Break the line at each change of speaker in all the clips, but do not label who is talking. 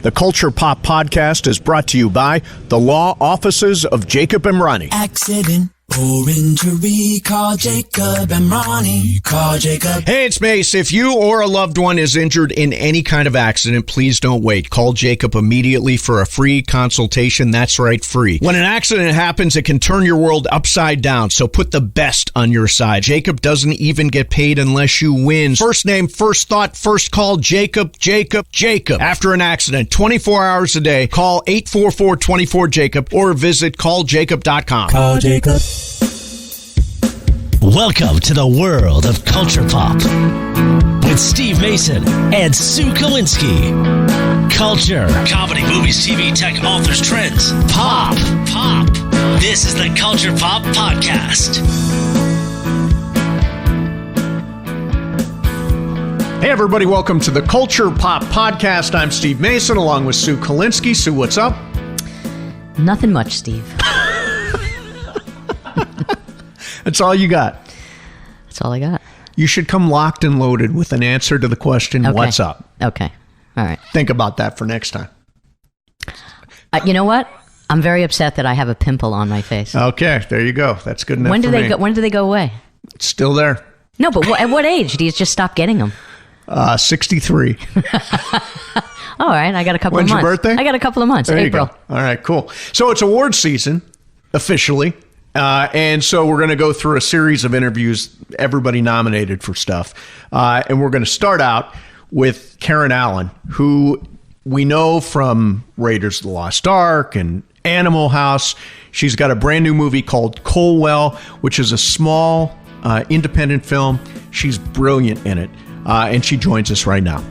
The Culture Pop podcast is brought to you by the law offices of Jacob and Ronnie.
Accident or injury, call Jacob and Ronnie. Call Jacob.
Hey, it's Mace. If you or a loved one is injured in any kind of accident, please don't wait. Call Jacob immediately for a free consultation. That's right, free. When an accident happens, it can turn your world upside down, so put the best on your side. Jacob doesn't even get paid unless you win. First name, first thought, first call, Jacob, Jacob, Jacob. After an accident, 24 hours a day, call 844-24-JACOB or visit calljacob.com.
Call Jacob.
Welcome to the world of Culture Pop with Steve Mason and Sue Kalinsky. Culture, comedy, movies, TV, tech, authors, trends, pop. This is the Culture Pop Podcast.
Hey, everybody. Welcome to the Culture Pop Podcast. I'm Steve Mason along with Sue Kalinsky. Sue, what's up?
Nothing much, Steve.
That's all you got.
That's all I got.
You should come locked and loaded with an answer to the question,
Okay.
What's up?
Okay. All right.
Think about that for next time.
You know what? I'm very upset that I have a pimple on my face.
Okay, there you go. That's good enough
When do
for
they
me.
go? When do they go away?
It's still there.
No, but at what age do you just stop getting them?
63.
All right, I got a couple
When's
of months.
your birthday?
I got a couple of months.
There
April.
you go. All right, cool. So it's award season, officially. And so we're going to go through a series of interviews, everybody nominated for stuff. And we're going to start out with Karen Allen, who we know from Raiders of the Lost Ark and Animal House. She's got a brand new movie called Colewell, which is a small independent film. She's brilliant in it. And she joins us right now.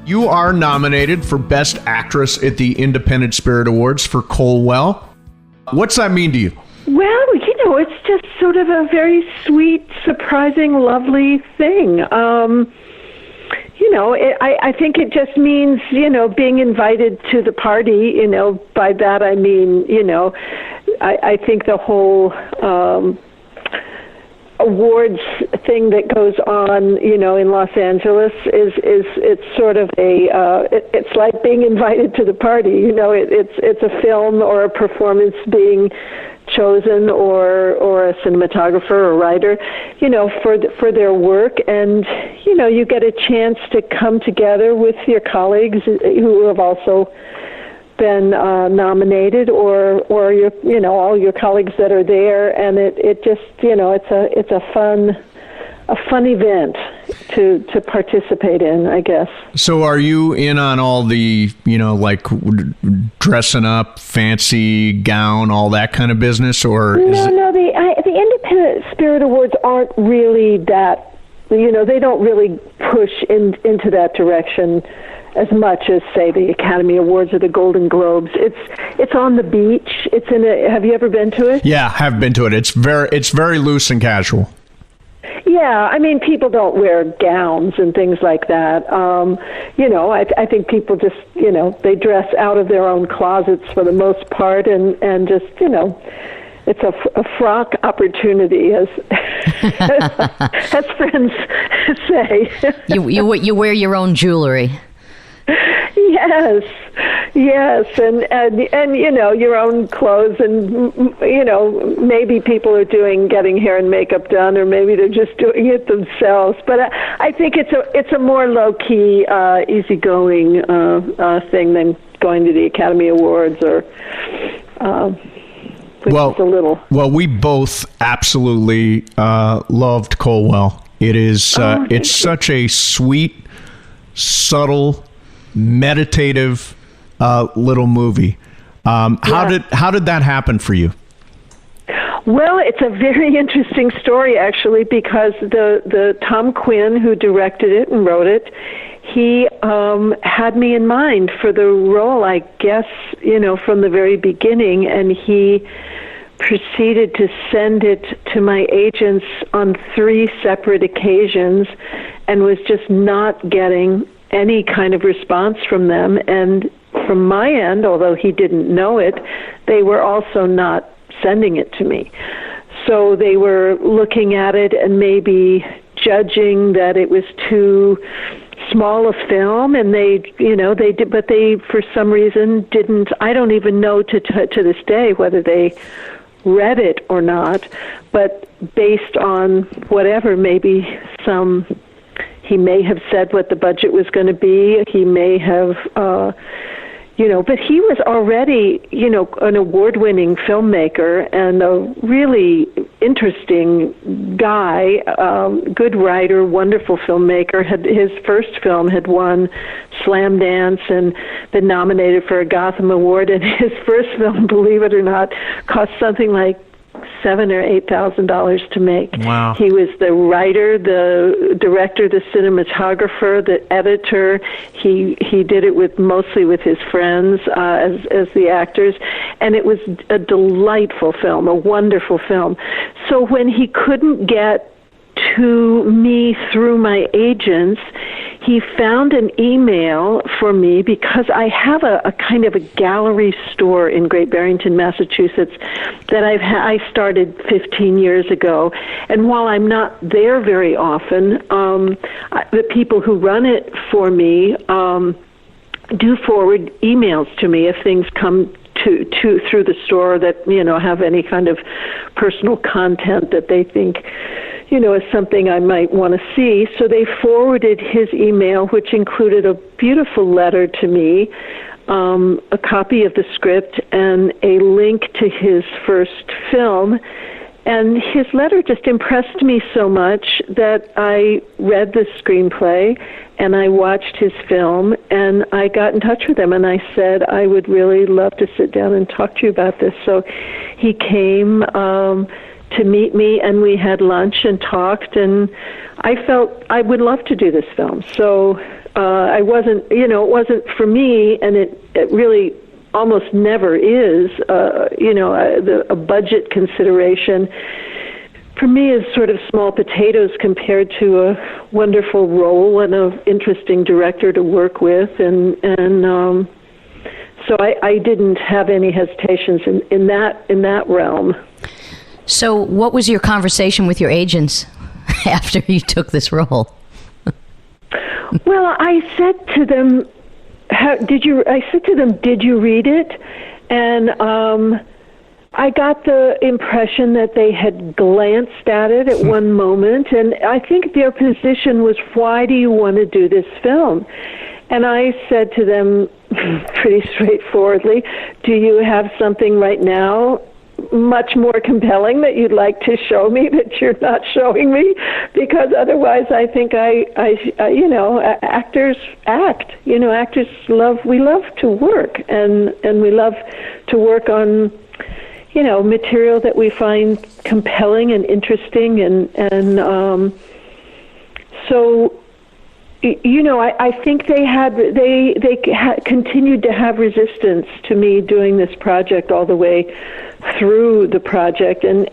You are nominated for Best Actress at the Independent Spirit Awards for Colewell. What's that mean to you?
Well, it's just sort of a very sweet, surprising, lovely thing. I think it just means, being invited to the party, by that I mean, I think the whole awards thing that goes on, in Los Angeles it's sort of it's like being invited to the party. It's a film or a performance being chosen or a cinematographer or writer, for their work, and you get a chance to come together with your colleagues who have also been nominated, or your all your colleagues that are there, and it just it's a fun event to participate in, I guess. So
are you in on all the like dressing up, fancy gown, all that kind of business, or
no? The Independent Spirit Awards aren't really that. They don't really push into that direction as much as, say, the Academy Awards or the Golden Globes. It's on the beach. Have you ever been to it?
Yeah, have been to it. It's very loose and casual.
Yeah, I mean, people don't wear gowns and things like that. I think people just, they dress out of their own closets for the most part, and just, it's a frock opportunity, as as friends say.
You wear your own jewelry.
Yes, and your own clothes, and maybe people are getting hair and makeup done, or maybe they're just doing it themselves. But I think it's a more low key, easygoing thing than going to the Academy Awards or. Well, we both absolutely loved Colewell. It is it's such a sweet, subtle, meditative little movie. How did that happen for you? Well, it's a very interesting story, actually, because the Tom Quinn, who directed it and wrote it, he had me in mind for the role, I guess, from the very beginning, and he proceeded to send it to my agents on 3 separate occasions and was just not getting any kind of response from them. And from my end, although he didn't know it, they were also not sending it to me. So they were looking at it and maybe judging that it was too
small a film, and they did, but they for some reason didn't. I don't even know to this day whether they read it or not, but based on whatever, maybe he may have said what the budget was going to be. He may have, but he was already, an award-winning filmmaker and a really interesting guy, good writer, wonderful filmmaker. His first film had won Slam Dance and been nominated for a Gotham Award, and his first film, believe it or not, cost something like $7,000 or $8,000 to make.
Wow.
He was the writer, the director, the cinematographer, the editor. He did it mostly with his friends as the actors, and it was a delightful film, a wonderful film. So when he couldn't get to me through my agents, he found an email for me because I have a kind of a gallery store in Great Barrington, Massachusetts that I started 15 years ago. And while I'm not there very often, the people who run it for me do forward emails to me if things come through the store that have any kind of personal content that they think is something I might want to see. So they forwarded his email, which included a beautiful letter to me, a copy of the script, and a link to his first film. And his letter just impressed me so much that I read the screenplay and I watched his film, and I got in touch with him and I said, I would really love to sit down and talk to you about this. So he came to meet me, and we had lunch and talked, and I felt I would love to do this film. So I wasn't, it wasn't for me, and it really almost never is, a budget consideration. For me, is sort of small potatoes compared to a wonderful role and an interesting director to work with, and so I didn't have any hesitations in that realm.
So what was your conversation with your agents after you took this role?
Well, I said to them, did you read it? And I got the impression that they had glanced at it at one moment, and I think their position was, why do you want to do this film? And I said to them pretty straightforwardly, do you have something right now much more compelling that you'd like to show me that you're not showing me? Because otherwise I think actors act. Actors we love to work, and we love to work on material that we find compelling and interesting, and so I think they continued to have resistance to me doing this project all the way through the project, and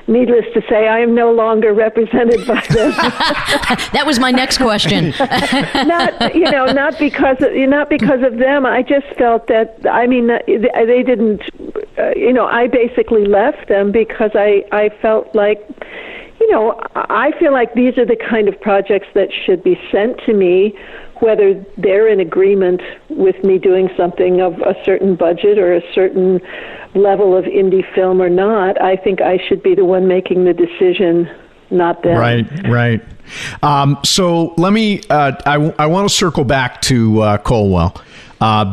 needless to say, I am no longer represented by them.
That was my next question.
not because of them. I just felt that they didn't. I basically left them because I felt like. I feel like these are the kind of projects that should be sent to me, whether they're in agreement with me doing something of a certain budget or a certain level of indie film or not. I think I should be the one making the decision, not them.
Right. So let me, I want to circle back to Colewell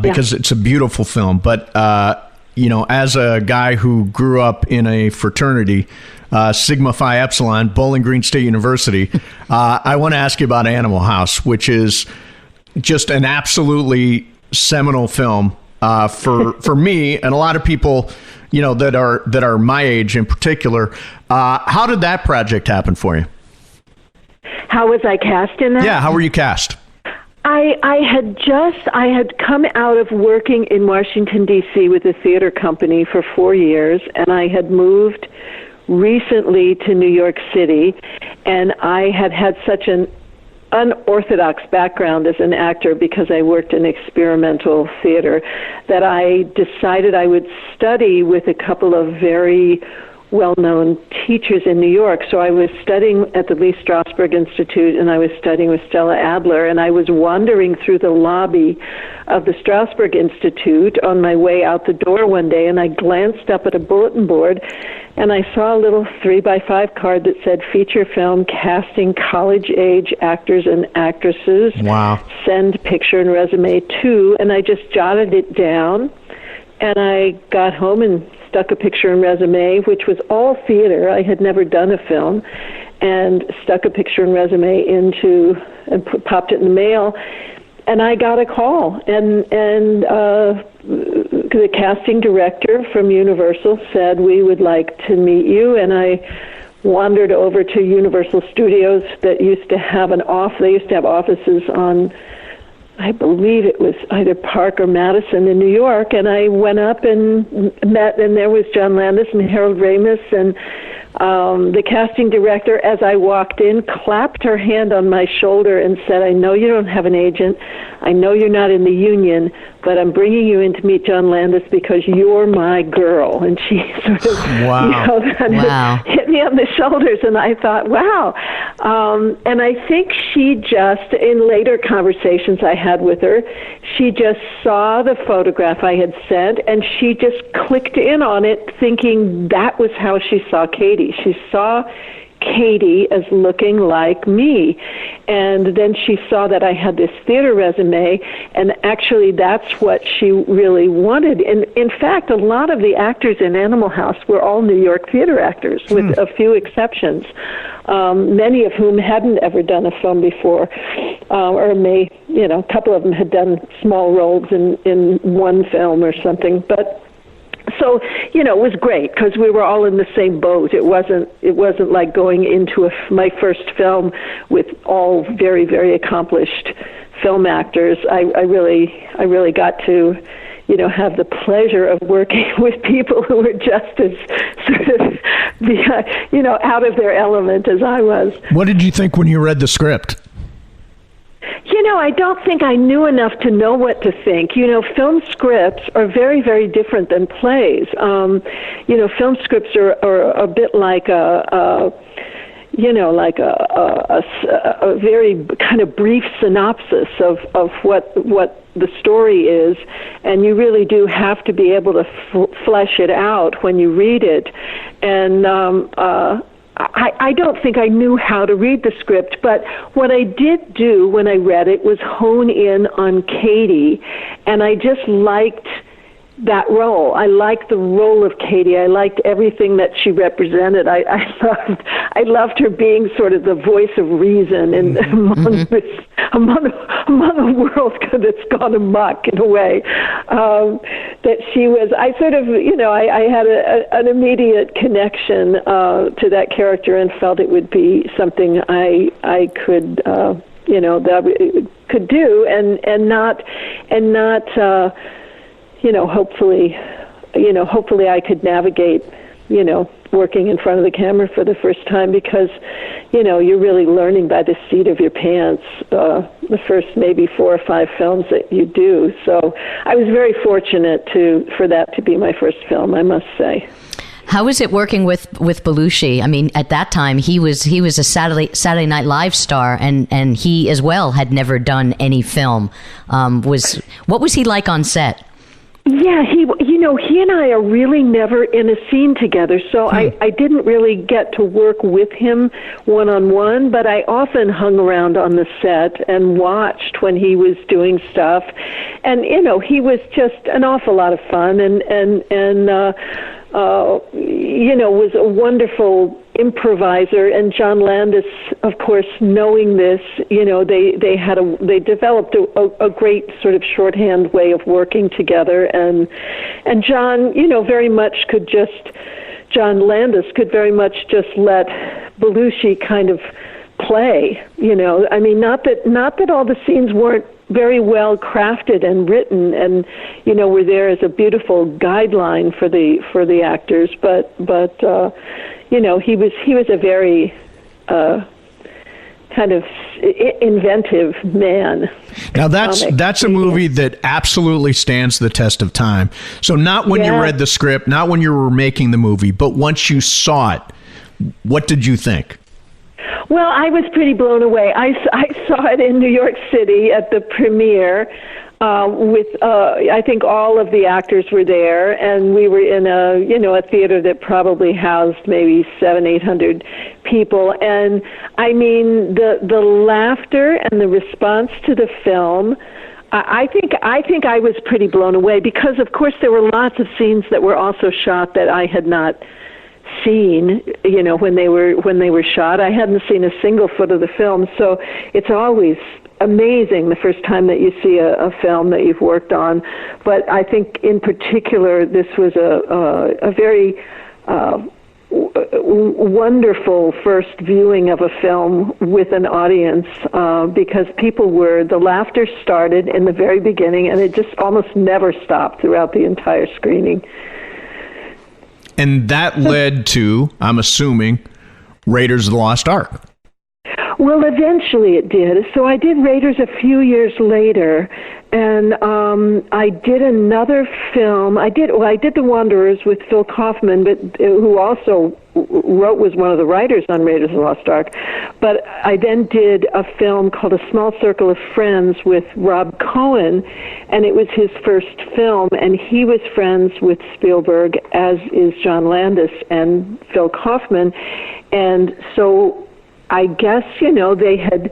because it's a beautiful film. But, as a guy who grew up in a fraternity, Sigma Phi Epsilon, Bowling Green State University, I want to ask you about Animal House, which is just an absolutely seminal film for me and a lot of people, that are my age in particular. How did that project happen for you?
How was I cast in that?
Yeah, how were you cast?
I had come out of working in Washington, D.C. with a theater company for 4 years, and I had moved recently to New York City, and I had such an unorthodox background as an actor because I worked in experimental theater that I decided I would study with a couple of very well-known teachers in New York. So I was studying at the Lee Strasberg Institute, and I was studying with Stella Adler, and I was wandering through the lobby of the Strasberg Institute on my way out the door one day, and I glanced up at a bulletin board, and I saw a little 3x5 card that said feature film casting college-age actors and actresses.
Wow.
Send picture and resume to, and I just jotted it down, and I got home and stuck a picture and resume, which was all theater. I had never done a film, and stuck a picture and resume into, and popped it in the mail, and I got a call, and the casting director from Universal said, we would like to meet you, and I wandered over to Universal Studios that used to have they used to have offices on, I believe it was either Park or Madison in New York, and I went up and met, and there was John Landis and Harold Ramis, and the casting director, as I walked in, clapped her hand on my shoulder and said, I know you don't have an agent, I know you're not in the union, but I'm bringing you in to meet John Landis because you're my girl. And she sort of kind of hit me on the shoulders, and I thought, wow. And I think she just, in later conversations I had with her, she just saw the photograph I had sent, and she just clicked in on it, thinking that was how she saw Katie. She saw Katie as looking like me. And then she saw that I had this theater resume, and actually that's what she really wanted. And in fact, a lot of the actors in Animal House were all New York theater actors, with a few exceptions, many of whom hadn't ever done a film before, or a couple of them had done small roles in one film or something. But so, it was great because we were all in the same boat. It wasn't like going into my first film with all very, very accomplished film actors. I really got to, have the pleasure of working with people who were just as sort of, out of their element as I was.
What did you think when you read the script?
I don't think I knew enough to know what to think. Film scripts are very, very different than plays. Film scripts are a bit like a very kind of brief synopsis of what the story is, and you really do have to be able to flesh it out when you read it. And I don't think I knew how to read the script, but what I did do when I read it was hone in on Katie, and I just liked that role. I liked the role of Katie. I liked everything that she represented. I loved her being sort of the voice of reason and among a world that's gone amok in a way. That she was. I sort of, I had an immediate connection to that character and felt it would be something I could, that could do and not. Hopefully I could navigate, working in front of the camera for the first time, because, you're really learning by the seat of your pants, the first maybe 4 or 5 films that you do. So I was very fortunate for that to be my first film, I must say.
How was it working with Belushi? I mean, at that time, he was a Saturday Night Live star, and he as well had never done any film. What was he like on set?
Yeah, he and I are really never in a scene together, so I didn't really get to work with him one-on-one, but I often hung around on the set and watched when he was doing stuff. And, he was just an awful lot of fun and was a wonderful improviser. And John Landis, of course, knowing this, they developed a great sort of shorthand way of working together. And John, John Landis could very much just let Belushi kind of play. I mean, not that all the scenes weren't very well crafted and written, and were there as a beautiful guideline for the actors. But he was a very kind of inventive man.
Now that's a movie that absolutely stands the test of time. So not when you read the script, not when you were making the movie, but once you saw it, what did you think?
Well, I was pretty blown away. I saw it in New York City at the premiere. With I think all of the actors were there, and we were in a theater that probably housed maybe 700-800 people. And I mean, the laughter and the response to the film, I think I was pretty blown away, because of course there were lots of scenes that were also shot that I had not seen, when they were shot. I hadn't seen a single foot of the film, so it's always amazing the first time that you see a film that you've worked on. But I think in particular this was a very wonderful first viewing of a film with an audience, because the laughter started in the very beginning, and it just almost never stopped throughout the entire screening.
And that led to, I'm assuming, Raiders of the Lost Ark.
Well, eventually it did. So I did Raiders a few years later, and I did another film. I did The Wanderers with Phil Kaufman, but who also was one of the writers on Raiders of the Lost Ark. But I then did a film called A Small Circle of Friends with Rob Cohen, and it was his first film, and he was friends with Spielberg, as is John Landis and Phil Kaufman. And so I guess, they had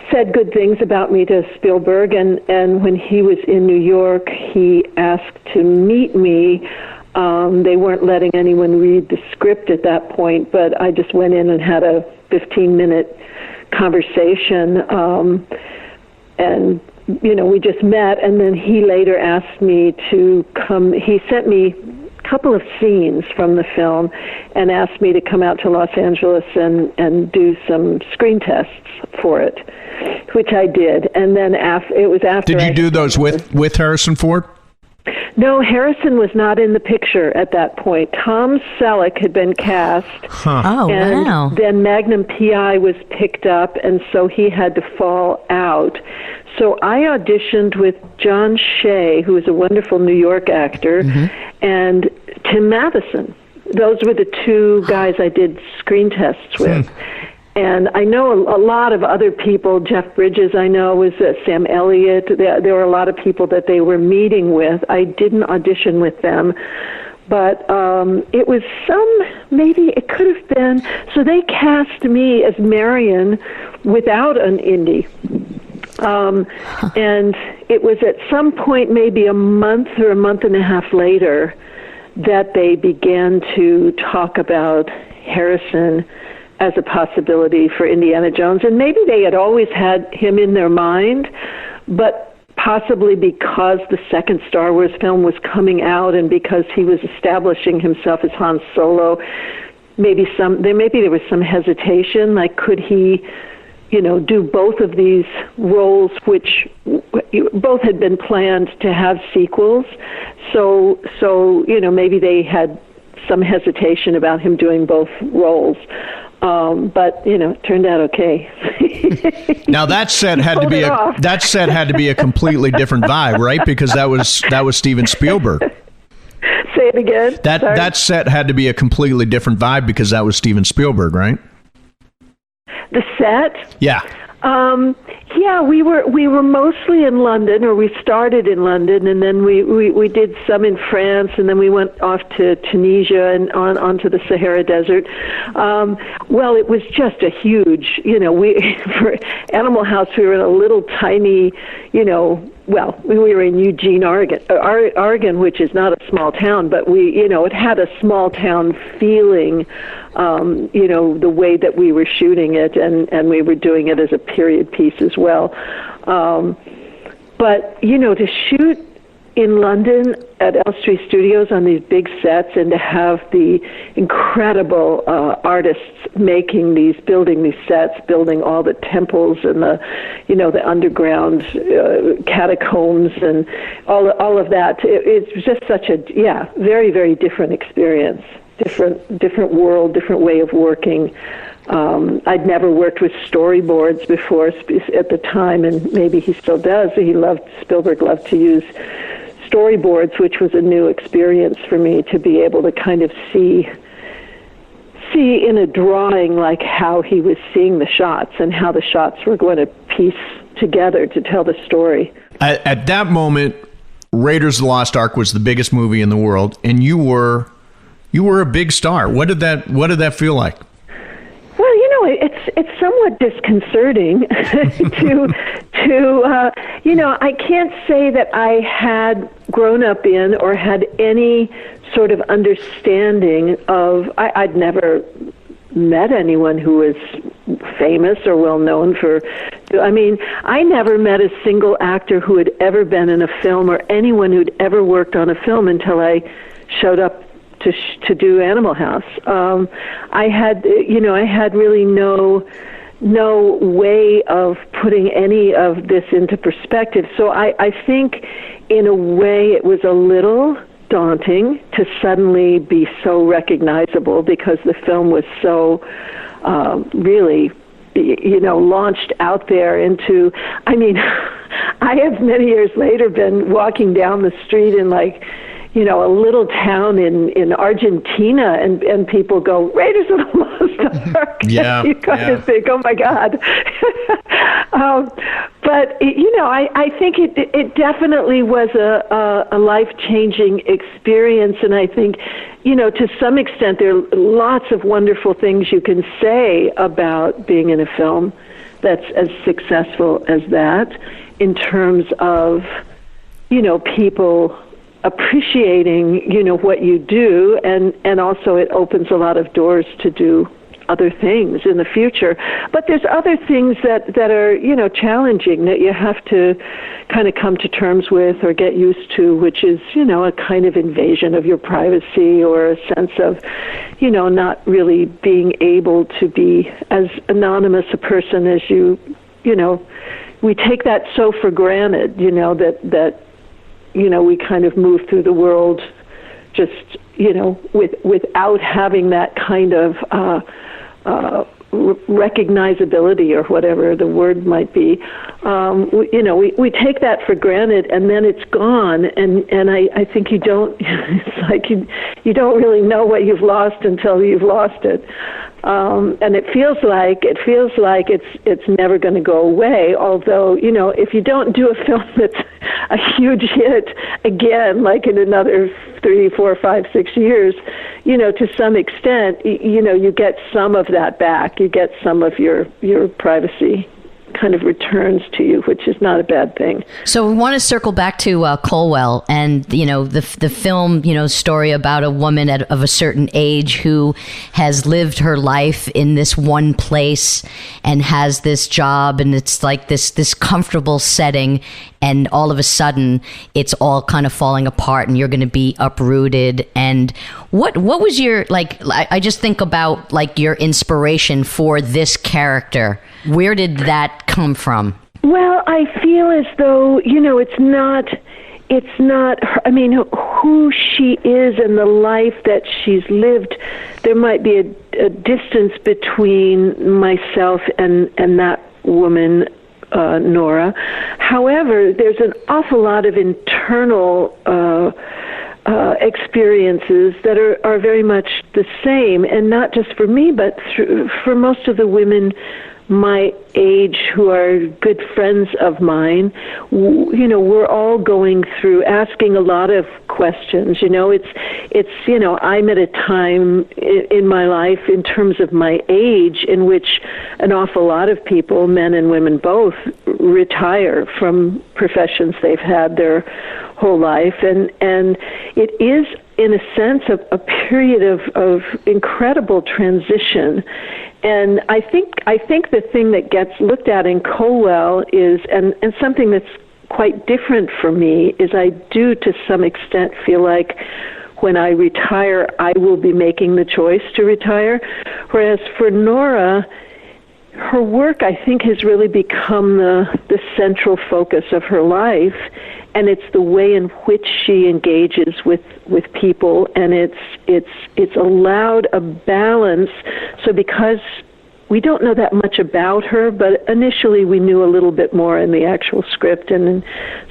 said good things about me to Spielberg, and when he was in New York, he asked to meet me. They weren't letting anyone read the script at that point, but I just went in and had a 15-minute conversation, and, we just met, and then he later asked me to come. He sent me couple of scenes from the film and asked me to come out to Los Angeles and do some screen tests for it, which I did. And then it was after.
Did you do those with Harrison Ford?
No, Harrison was not in the picture at that point. Tom Selleck had been cast.
Huh.
Oh,
and
wow.
then Magnum P.I. was picked up, and so he had to fall out. So I auditioned with John Shea, who is a wonderful New York actor, and Tim Matheson. Those were the two guys I did screen tests with. And I know a lot of other people. Jeff Bridges, I know, was Sam Elliott. There were a lot of people that they were meeting with. I didn't audition with them. But it was maybe it could have been, so they cast me as Marion without an indie. And it was at some point, maybe a month or a month and a half later, that they began to talk about Harrison as a possibility for Indiana Jones. And maybe they had always had him in their mind, but possibly because the second Star Wars film was coming out and because he was establishing himself as Han Solo, maybe there was some hesitation, like could he do both of these roles, which both had been planned to have sequels. So maybe they had some hesitation about him doing both roles. But it turned out okay.
Now that set had to be a completely different vibe, right? Because that was Steven Spielberg.
Say it again.
That set had to be a completely different vibe because that was Steven Spielberg, right?
The set?
Yeah.
Yeah, we were mostly in London, or we started in London, and then we did some in France, and then we went off to Tunisia and onto the Sahara Desert. Well, it was just a huge, for Animal House, we were in a little tiny, we were in Eugene, Oregon, which is not a small town, but it had a small town feeling, the way that we were shooting it, and we were doing it as a period piece as well. But, to shoot in London at Elstree Studios on these big sets, and to have the incredible artists building these sets, building all the temples and the underground catacombs and all of that, it's just such a very, very different experience, different world, different way of working. I'd never worked with storyboards before at the time, and maybe he still does. Spielberg loved to use storyboards, which was a new experience for me, to be able to kind of see in a drawing like how he was seeing the shots and how the shots were going to piece together to tell the story.
At that moment, Raiders of the Lost Ark was the biggest movie in the world, and you were a big star. What did that feel like?
Well, it's somewhat disconcerting to I can't say that I had grown up in or had any sort of understanding of. I'd never met anyone who was famous or well known for. I never met a single actor who had ever been in a film or anyone who'd ever worked on a film until I showed up to do Animal House. I had really no way of putting any of this into perspective. So I think in a way it was a little daunting to suddenly be so recognizable because the film was so really launched out there into, I have many years later been walking down the street in a little town in Argentina, and people go, Raiders of the Lost Ark.
Yeah,
you kind of think, oh my God. But I think it definitely was a life-changing experience, and I think, to some extent, there are lots of wonderful things you can say about being in a film that's as successful as that, in terms of, people appreciating, what you do, and also it opens a lot of doors to do other things in the future. But there's other things that are, challenging that you have to kind of come to terms with or get used to, which is, a kind of invasion of your privacy or a sense of, not really being able to be as anonymous a person as we take that so for granted, that we kind of move through the world just, without having that kind of recognizability or whatever the word might be. We take that for granted, and then it's gone, and I think you don't, it's like you don't really know what you've lost until you've lost it. And it feels like it's never going to go away. Although, if you don't do a film that's a huge hit again, like in another 3, 4, 5, 6 years, to some extent, you get some of that back. You get some of your privacy kind of returns to you, which is not a bad thing.
So we want to circle back to Colewell and, the film, story about a woman of a certain age who has lived her life in this one place and has this job, and it's like this comfortable setting, and all of a sudden it's all kind of falling apart and you're going to be uprooted. And what was your, I just think about your inspiration for this character. Where did that come from?
Well, I feel as though, it's not her, who she is and the life that she's lived. There might be a distance between myself and that woman, Nora. However, there's an awful lot of internal experiences that are very much the same, and not just for me, but for most of the women my age who are good friends of mine. We're all going through asking a lot of questions. It's I'm at a time in my life in terms of my age in which an awful lot of people, men and women both, retire from professions they've had their whole life, and it is in a sense a period of incredible transition. And I think the thing that gets looked at in Colewell is, and something that's quite different for me, is I do to some extent feel like when I retire, I will be making the choice to retire. Whereas for Nora, her work, I think, has really become the central focus of her life, and it's the way in which she engages with people, and it's allowed a balance. So because we don't know that much about her, but initially we knew a little bit more in the actual script and in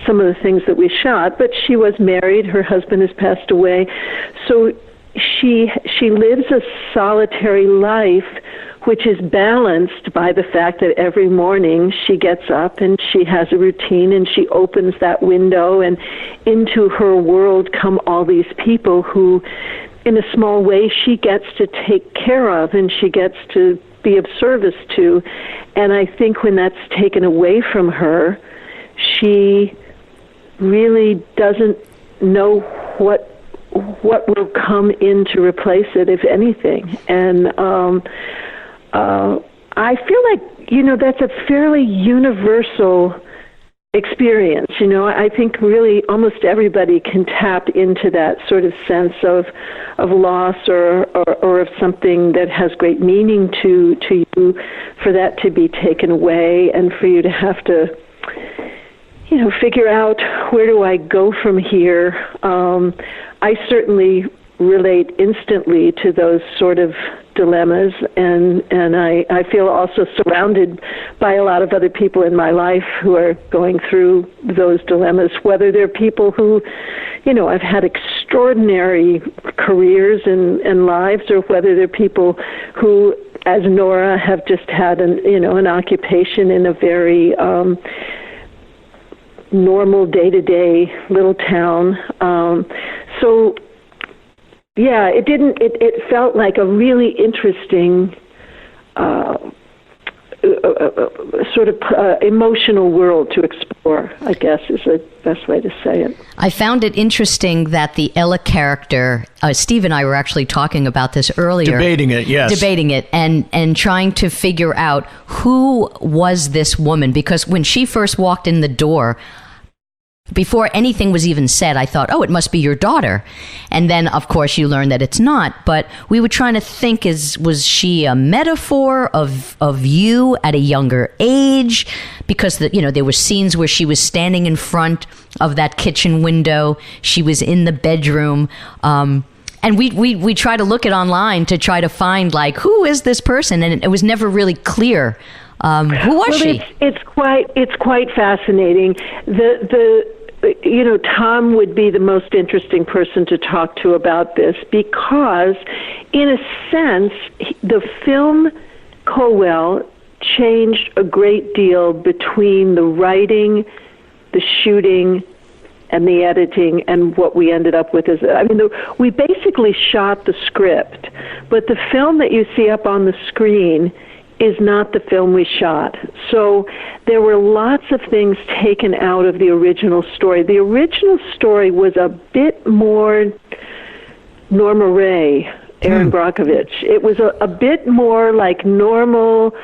some of the things that we shot. But she was married. Her husband has passed away. So she lives a solitary life, which is balanced by the fact that every morning she gets up and she has a routine and she opens that window, and into her world come all these people who, in a small way, she gets to take care of and she gets to be of service to. And I think when that's taken away from her, she really doesn't know what will come in to replace it, if anything. And I feel like, that's a fairly universal experience. I think really almost everybody can tap into that sort of sense of loss or of something that has great meaning to you, for that to be taken away and for you to have to, figure out, where do I go from here? I certainly relate instantly to those sort of dilemmas, and I feel also surrounded by a lot of other people in my life who are going through those dilemmas, whether they're people who, I've had extraordinary careers and lives, or whether they're people who, as Nora, have just had an occupation in a very normal day-to-day little town. So yeah, it felt like a really interesting sort of emotional world to explore, I guess is the best way to say it.
I found it interesting that the Ella character, Steve and I were actually talking about this earlier.
Debating it, yes.
Debating it and trying to figure out who was this woman, because when she first walked in the door, before anything was even said, I thought, oh, it must be your daughter. And then, of course, you learn that it's not. But we were trying to think, was she a metaphor of you at a younger age? Because, there were scenes where she was standing in front of that kitchen window. She was in the bedroom. And we try to look it online to try to find, who is this person? And it was never really clear. Who was she?
It's quite fascinating. Tom would be the most interesting person to talk to about this, because, in a sense, the film Colewell changed a great deal between the writing, the shooting, and the editing, and what we ended up with is, we basically shot the script, but the film that you see up on the screen is not the film we shot. So there were lots of things taken out of the original story. The original story was a bit more Norma Ray, Erin Brockovich. It was a bit more like normal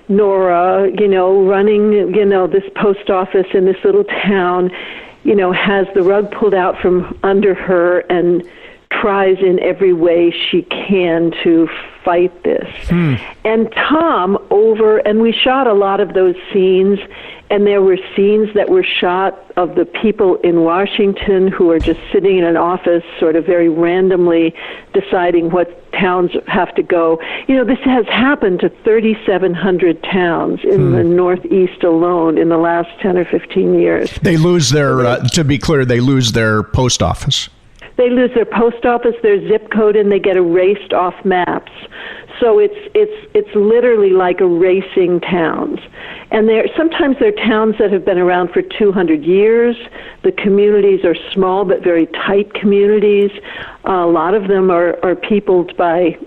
Nora, running, this post office in this little town, has the rug pulled out from under her and tries in every way she can to fight this. And Tom and we shot a lot of those scenes, and there were scenes that were shot of the people in Washington who are just sitting in an office sort of very randomly deciding what towns have to go. This has happened to 3,700 towns in the Northeast alone in the last 10 or 15 years.
They lose their, to be clear, they lose their post office.
They lose their post office, their zip code, and they get erased off maps. So it's literally like erasing towns. And sometimes they're towns that have been around for 200 years. The communities are small but very tight communities. A lot of them are peopled by,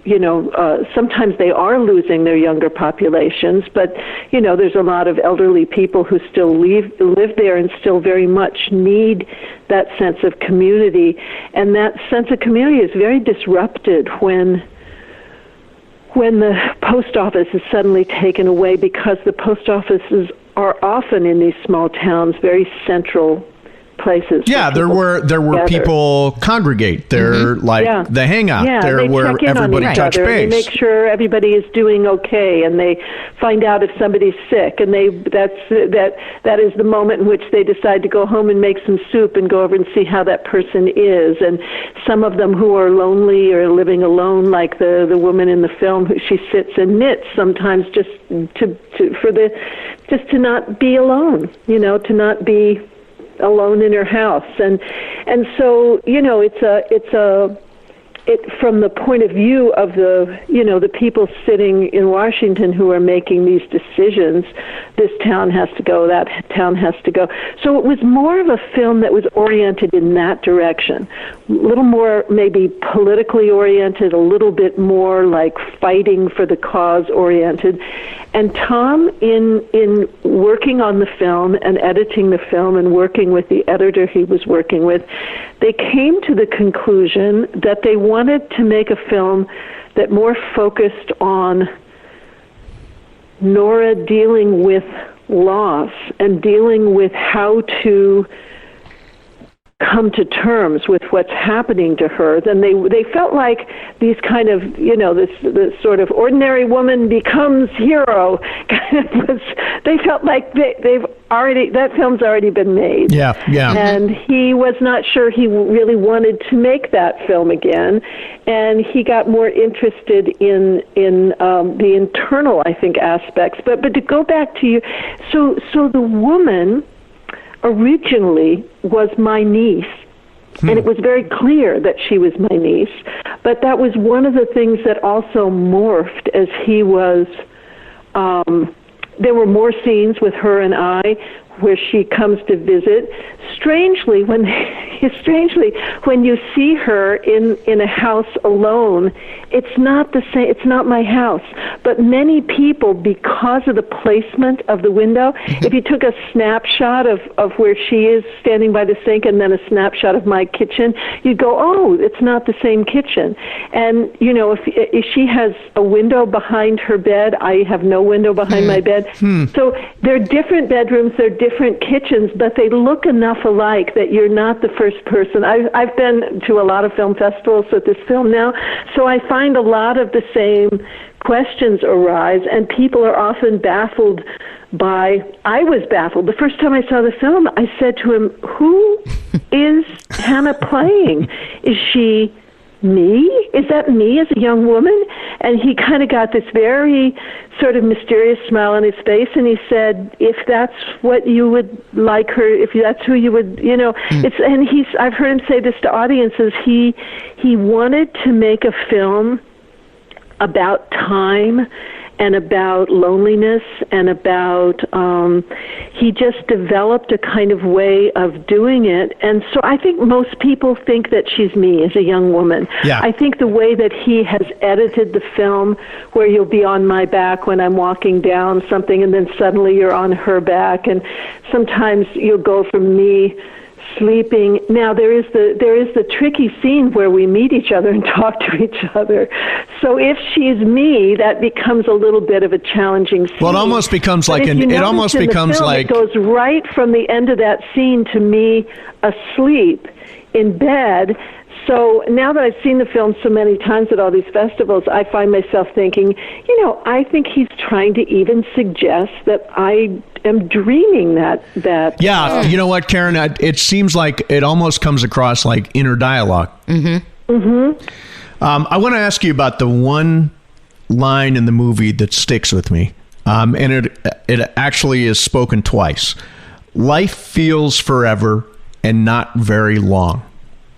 sometimes they are losing their younger populations, but, there's a lot of elderly people who still live there and still very much need that sense of community. And that sense of community is very disrupted when the post office is suddenly taken away, because the post offices are often in these small towns very central places.
Yeah, there were
together.
people congregate. They're like the hangout.
Yeah,
they're
they
where
check in
everybody
on each
touch
other,
base.
and they make sure everybody is doing okay, and they find out if somebody's sick, and that is the moment in which they decide to go home and make some soup and go over and see how that person is. And some of them who are lonely or living alone, like the woman in the film, she sits and knits sometimes just to not be alone, to not be alone in her house. And so, it's from the point of view of the people sitting in Washington who are making these decisions, this town has to go, that town has to go. So it was more of a film that was oriented in that direction, a little more maybe politically oriented, a little bit more like fighting for the cause oriented. And Tom, in working on the film and editing the film and working with the editor he was working with, they came to the conclusion that they wanted to make a film that more focused on Nora dealing with loss and dealing with how to come to terms with what's happening to her. Then they felt like these kind of, this sort of ordinary woman becomes hero kind of was. They felt like that film's already been made.
Yeah.
And he was not sure he really wanted to make that film again, and he got more interested in the internal, I think, aspects. But to go back to you, so the woman originally was my niece, and it was very clear that she was my niece, but that was one of the things that also morphed as he was, there were more scenes with her and I where she comes to visit. Strangely, when you see her in a house alone, it's not the same. It's not my house. But many people, because of the placement of the window, if you took a snapshot of where she is standing by the sink and then a snapshot of my kitchen, you'd go, oh, it's not the same kitchen. And if she has a window behind her bed, I have no window behind my bed. So they're different bedrooms. They're different kitchens, but they look enough alike that you're not the first person. I've been to a lot of film festivals with this film now, so I find a lot of the same questions arise, and people are often baffled by. I was baffled. The first time I saw the film, I said to him, who is Hannah playing? Is she me? Is that me as a young woman? And he kind of got this very sort of mysterious smile on his face, and he said, if that's what you would like her, if that's who you would, I've heard him say this to audiences, he wanted to make a film about time and about loneliness and about, he just developed a kind of way of doing it. And so I think most people think that she's me as a young woman.
Yeah.
I think the way that he has edited the film, where you'll be on my back when I'm walking down something, and then suddenly you're on her back, and sometimes you'll go from me sleeping. Now there is the tricky scene where we meet each other and talk to each other. So if she's me, that becomes a little bit of a challenging scene.
Well, it almost becomes like
it goes right from the end of that scene to me asleep in bed. So now that I've seen the film so many times at all these festivals, I find myself thinking, I think he's trying to even suggest that I am dreaming that.
Yeah, you know what, Karen? It seems like it almost comes across like inner dialogue. Mm-hmm. Mm-hmm. I want to ask you about the one line in the movie that sticks with me, and it actually is spoken twice. Life feels forever and not very long.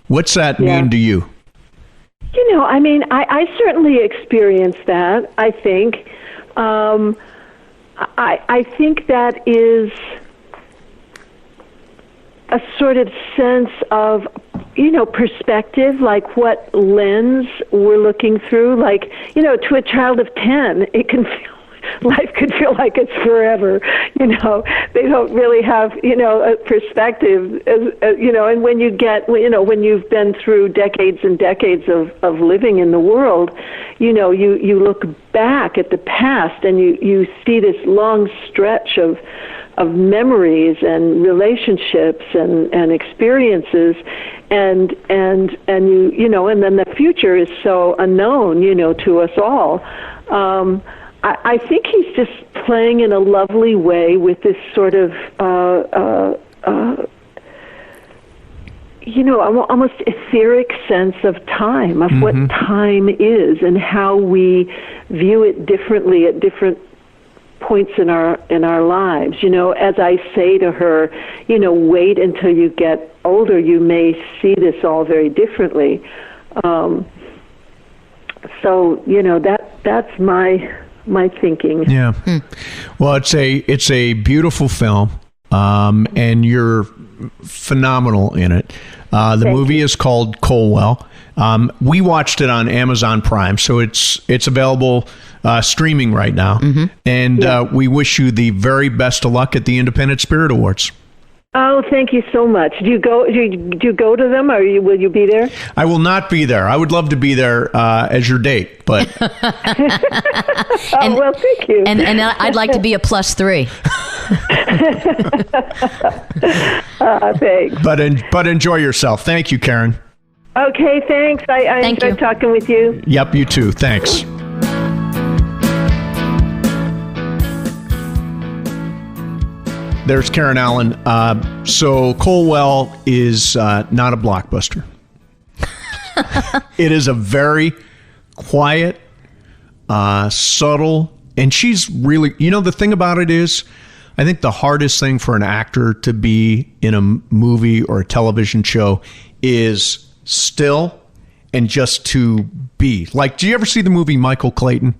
What's that mean to you?
I certainly experienced that, I think. I think that is a sort of sense of, perspective, like what lens we're looking through. Like, to a child of 10, it can feel life could feel like it's forever. They don't really have, a perspective, and when you've been through decades and decades of living in the world, you look back at the past and you see this long stretch of memories and relationships and experiences, and then the future is so unknown, to us all. I think he's just playing in a lovely way with this sort of almost etheric sense of time, of what time is and how we view it differently at different points in our lives. As I say to her, wait until you get older, you may see this all very differently. So that's my thinking.
Yeah. Well, it's a beautiful film, and you're phenomenal in it. The movie is called Colewell. We watched it on Amazon Prime, so it's available streaming right now. And we wish you the very best of luck at the Independent Spirit Awards.
Oh, thank you so much. Do you go to them, or will you be there?
I will not be there. I would love to be there as your date, but
well, thank you.
And I'd like to be a +3.
Thanks.
But enjoy yourself. Thank you, Karen.
Okay, thanks. I enjoyed talking with you.
Yep, you too. Thanks. There's Karen Allen. So Colewell is not a blockbuster. It is a very quiet, subtle, and she's really, the thing about it is, I think the hardest thing for an actor to be in a movie or a television show is still and just to be. Like, do you ever see the movie Michael Clayton?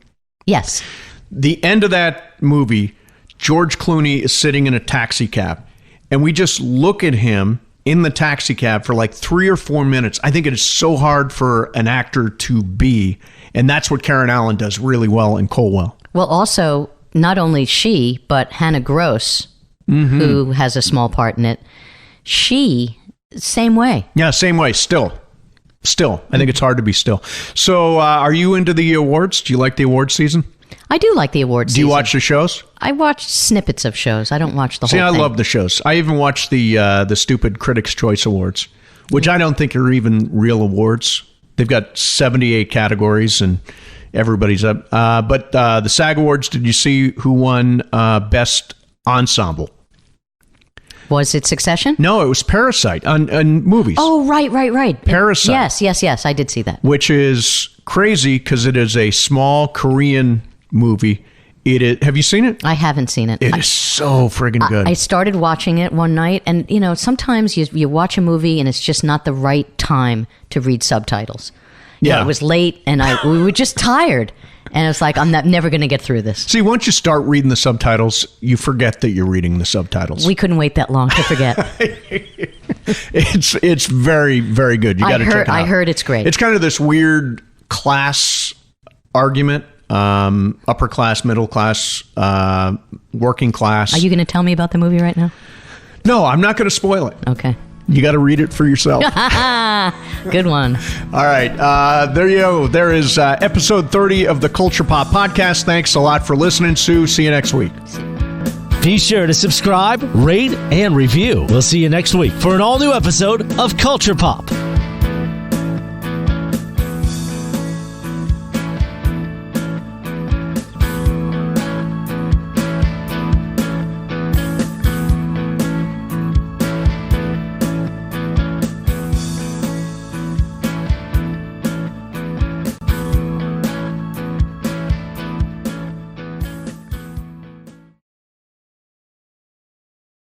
Yes.
The end of that movie, George Clooney is sitting in a taxi cab, and we just look at him in the taxi cab for like 3 or 4 minutes. I think it is so hard for an actor to be, and that's what Karen Allen does really well in Colewell.
Well, also, not only she, but Hannah Gross, who has a small part in it, she, same way.
Yeah, same way, still. I think it's hard to be still. So are you into the awards? Do you like the award season?
I do like the awards season.
Do you watch the shows?
I watch snippets of shows. I don't watch the whole thing.
I love the shows. I even watch the stupid Critics' Choice Awards, which I don't think are even real awards. They've got 78 categories, and everybody's up. But the SAG Awards, did you see who won Best Ensemble?
Was it Succession?
No, it was Parasite on movies.
Oh, right.
Parasite.
Yes, I did see that.
Which is crazy because it is a small Korean movie. Have you seen it?
I haven't seen it.
It is so friggin' good.
I started watching it one night, and sometimes you watch a movie and it's just not the right time to read subtitles.
Yeah,
it was late, and we were just tired, and it was like, I'm never going to get through this.
See, once you start reading the subtitles, you forget that you're reading the subtitles.
We couldn't wait that long to forget.
It's very, very good. You got to check it out.
I heard it's great.
It's kind of this weird class argument. Upper class, middle class, working class.
Are you going to tell me about the movie right now?
No, I'm not going to spoil it.
Okay.
You got to read it for yourself.
Good one.
All right. There you go. There is episode 30 of the Culture Pop Podcast. Thanks a lot for listening, Sue. See you next week.
Be sure to subscribe, rate, and review. We'll see you next week for an all-new episode of Culture Pop.